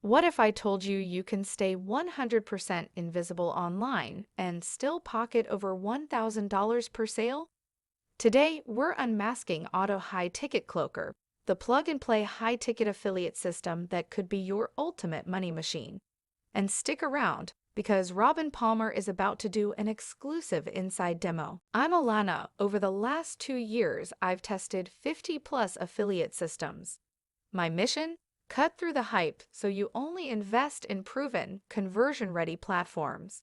What if I told you you can stay 100% invisible online and still pocket over $1,000 per sale? Today, we're unmasking Auto High Ticket Cloaker, the plug-and-play high-ticket affiliate system that could be your ultimate money machine. And stick around, because Robin Palmer is about to do an exclusive inside demo. I'm Alana. Over the last 2 years, I've tested 50-plus affiliate systems. My mission? Cut through the hype so you only invest in proven, conversion-ready platforms.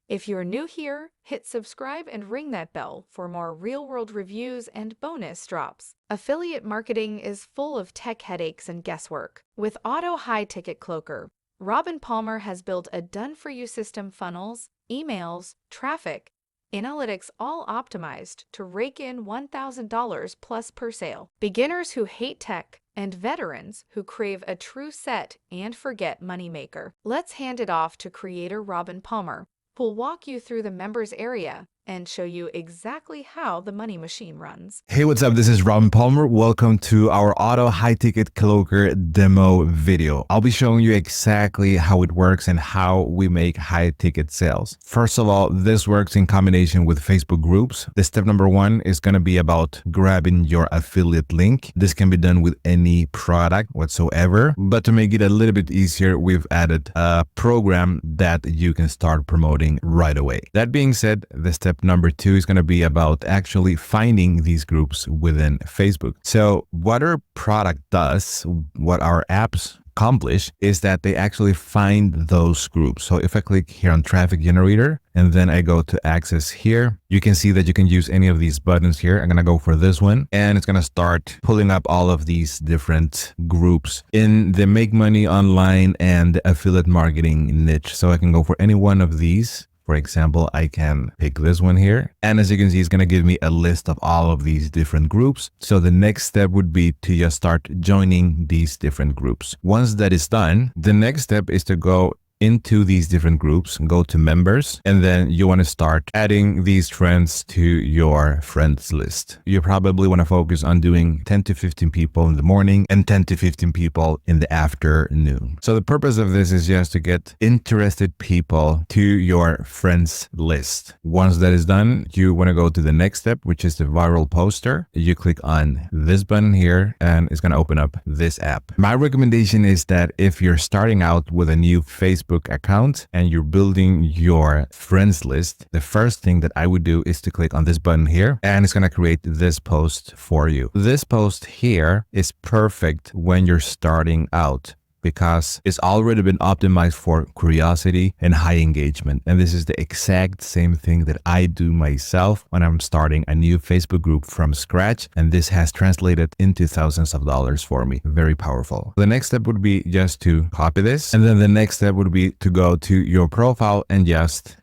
If you're new here, hit subscribe and ring that bell for more real-world reviews and bonus drops. Affiliate marketing is full of tech headaches and guesswork. With Auto High Ticket Cloaker, Robin Palmer has built a done-for-you system: funnels, emails, traffic, analytics, all optimized to rake in $1,000 plus per sale. Beginners who hate tech and veterans who crave a true set and forget moneymaker. Let's hand it off to creator Robin Palmer, who'll walk you through the members area and show you exactly how the money machine runs. Hey, what's up? This is Robin Palmer. Welcome to our Auto High Ticket Cloaker demo video. I'll be showing you exactly how it works and how we make high ticket sales. First of all, this works in combination with Facebook groups. The step number one is going to be about grabbing your affiliate link. This can be done with any product whatsoever, but to make it a little bit easier, we've added a program that you can start promoting right away. That being said, the step number two is going to be about actually finding these groups within Facebook. So what our product does, what our apps accomplish, is that they actually find those groups. So if I click here on traffic generator and then I go to access here, you can see that you can use any of these buttons here. I'm going to go for this one and it's going to start pulling up all of these different groups in the make money online and affiliate marketing niche. So I can go for any one of these. For example, I can pick this one here. And as you can see, it's going to give me a list of all of these different groups. So the next step would be to just start joining these different groups. Once that is done, the next step is to go into these different groups, go to members, and then you want to start adding these friends to your friends list. You probably want to focus on doing 10 to 15 people in the morning and 10 to 15 people in the afternoon. So the purpose of this is just to get interested people to your friends list. Once that is done, you want to go to the next step, which is the viral poster. You click on this button here and it's going to open up this app. My recommendation is that if you're starting out with a new Facebook account and you're building your friends list, the first thing that I would do is to click on this button here and it's going to create this post for you. This post here is perfect when you're starting out because it's already been optimized for curiosity and high engagement. And this is the exact same thing that I do myself when I'm starting a new Facebook group from scratch. And this has translated into thousands of dollars for me. Very powerful. The next step would be just to copy this. And then the next step would be to go to your profile and just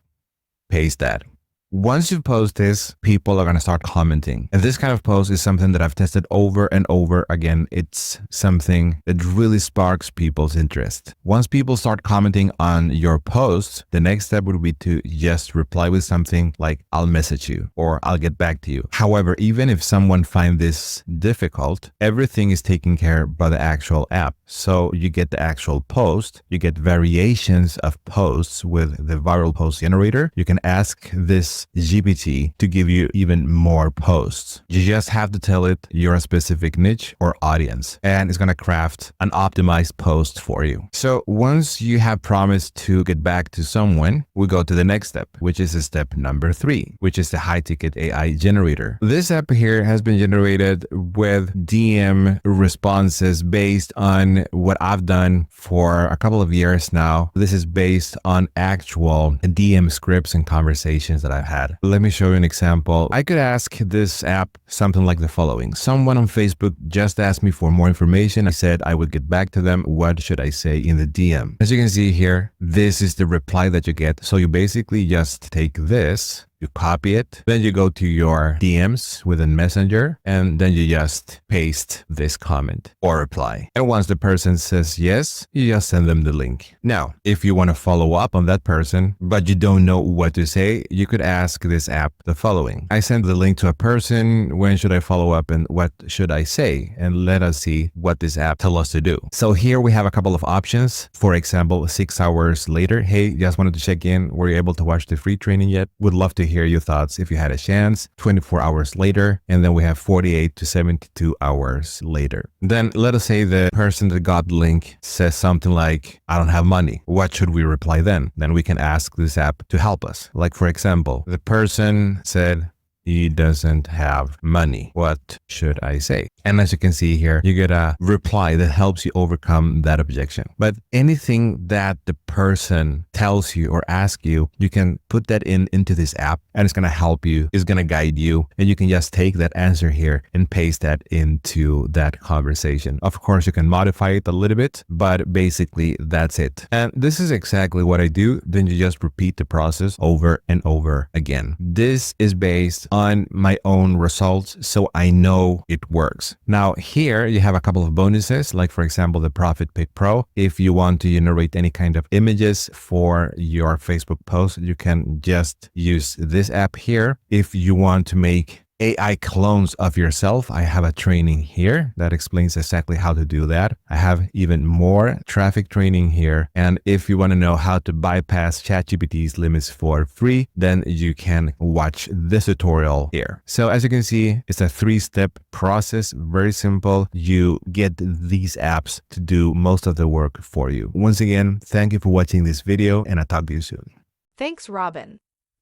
paste that. Once you post this, people are going to start commenting. And this kind of post is something that I've tested over and over again. It's something that really sparks people's interest. Once people start commenting on your posts, the next step would be to just reply with something like, I'll message you or I'll get back to you. However, even if someone finds this difficult, everything is taken care of by the actual app. So you get the actual post, you get variations of posts with the viral post generator. You can ask this GPT to give you even more posts. You just have to tell it your specific niche or audience, and it's going to craft an optimized post for you. So once you have promised to get back to someone, we go to the next step, which is step number 3, which is the high ticket AI generator. This app here has been generated with DM responses based on what I've done for a couple of years now. This is based on actual DM scripts and conversations that I've had. Let me show you an example. I could ask this app something like the following. Someone on Facebook just asked me for more information. I said I would get back to them. What should I say in the DM? As you can see here, this is the reply that you get. So you basically just take this You copy it, then you go to your DMs within Messenger, and then you just paste this comment or reply. And once the person says yes, you just send them the link. Now, if you want to follow up on that person, but you don't know what to say, you could ask this app the following. I send the link to a person. When should I follow up and what should I say? And let us see what this app tells us to do. So here we have a couple of options. For example, 6 hours later, hey, just wanted to check in. Were you able to watch the free training yet? Would love to hear your thoughts if you had a chance. 24 hours later, and then we have 48 to 72 hours later. Then let us say the person that got the link says something like, I don't have money. What should we reply then? Then we can ask this app to help us. Like for example, the person said, he doesn't have money. What should I say? And as you can see here, you get a reply that helps you overcome that objection. But anything that the person tells you or asks you, you can put that into this app and it's going to help you. It's going to guide you. And you can just take that answer here and paste that into that conversation. Of course, you can modify it a little bit, but basically that's it. And this is exactly what I do. Then you just repeat the process over and over again. This is based on my own results, so I know it works. Now here you have a couple of bonuses, like for example, the Profit Pick Pro. If you want to generate any kind of images for your Facebook post, you can just use this app here. If you want to make AI clones of yourself, I have a training here that explains exactly how to do that. I have even more traffic training here. And if you want to know how to bypass ChatGPT's limits for free, then you can watch this tutorial here. So as you can see, it's a 3-step process, very simple. You get these apps to do most of the work for you. Once again, thank you for watching this video and I'll talk to you soon. Thanks, Robin.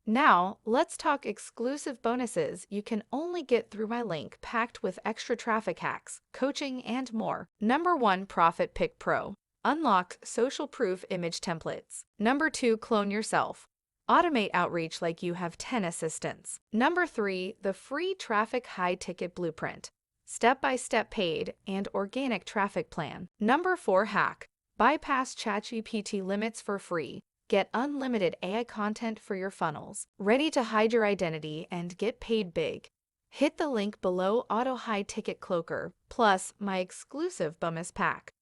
Now, let's talk exclusive bonuses you can only get through my link packed with extra traffic hacks, coaching, and more. Number 1, Profit Pick Pro. Unlock social proof image templates. Number 2, Clone Yourself. Automate outreach like you have 10 assistants. Number 3, the free traffic high-ticket blueprint. Step-by-step paid and organic traffic plan. Number 4, Hack. Bypass ChatGPT limits for free. Get unlimited AI content for your funnels. Ready to hide your identity and get paid big? Hit the link below. Auto High Ticket Cloaker, plus my exclusive bonus pack.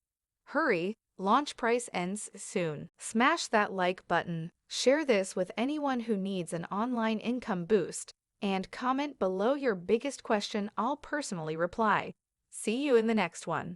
Hurry, launch price ends soon. Smash that like button, share this with anyone who needs an online income boost, and comment below your biggest question. I'll personally reply. See you in the next one.